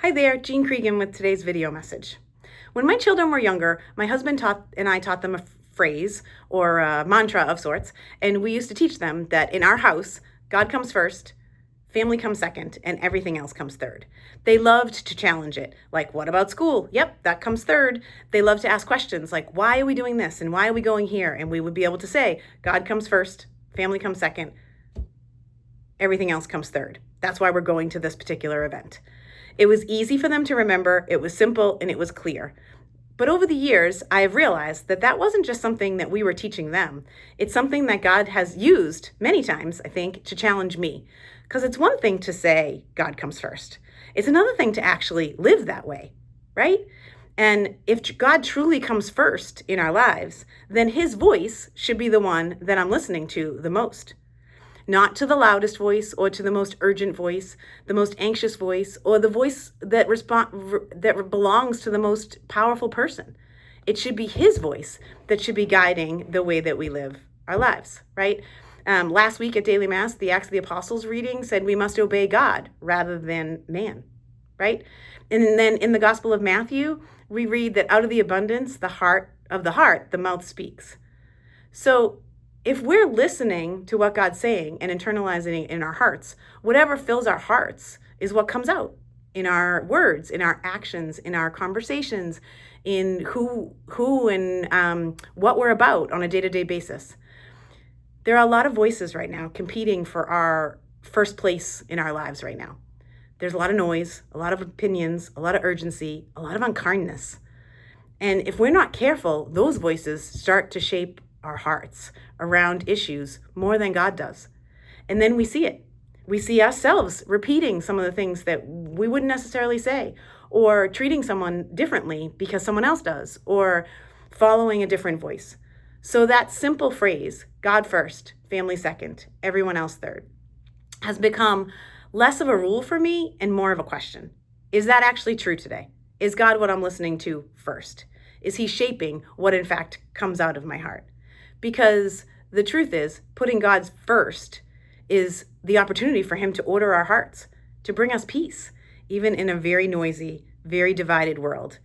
Hi there, Jean Cregan with today's video message. When my children were younger, my husband and I taught them a phrase or a mantra of sorts, and we used to teach them that in our house, God comes first, family comes second, and everything else comes third. They loved to challenge it, like, what about school? Yep, that comes third. They loved to ask questions like, why are we doing this and why are we going here? And we would be able to say, God comes first, family comes second, everything else comes third. That's why we're going to this particular event. It was easy for them to remember, it was simple, and it was clear. But over the years, I have realized that that wasn't just something that we were teaching them. It's something that God has used many times, I think, to challenge me. Because it's one thing to say God comes first. It's another thing to actually live that way, right? And if God truly comes first in our lives, then his voice should be the one that I'm listening to the most. Not to the loudest voice or to the most urgent voice, the most anxious voice, or the voice that belongs to the most powerful person. It should be his voice that should be guiding the way that we live our lives, right? Last week at Daily Mass, the Acts of the Apostles reading said we must obey God rather than man, right? And then in the Gospel of Matthew, we read that out of the abundance, the mouth speaks. So if we're listening to what God's saying and internalizing it in our hearts, whatever fills our hearts is what comes out in our words, in our actions, in our conversations, in who and what we're about on a day-to-day basis. There are a lot of voices right now competing for our first place in our lives right now. There's a lot of noise, a lot of opinions, a lot of urgency, a lot of unkindness. And if we're not careful, those voices start to shape our hearts around issues more than God does. And then we see it. We see ourselves repeating some of the things that we wouldn't necessarily say, or treating someone differently because someone else does, or following a different voice. So that simple phrase, God first, family second, everyone else third, has become less of a rule for me and more of a question. Is that actually true today? Is God what I'm listening to first? Is he shaping what in fact comes out of my heart? Because the truth is, putting God first is the opportunity for him to order our hearts, to bring us peace, even in a very noisy, very divided world.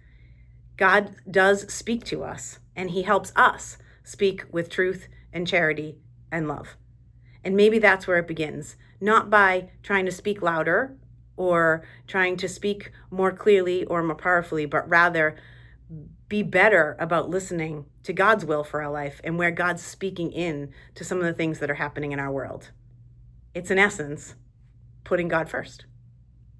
God does speak to us, and he helps us speak with truth and charity and love. And maybe that's where it begins, not by trying to speak louder or trying to speak more clearly or more powerfully, but rather be better about listening to God's will for our life and where God's speaking in to some of the things that are happening in our world. It's in essence, putting God first.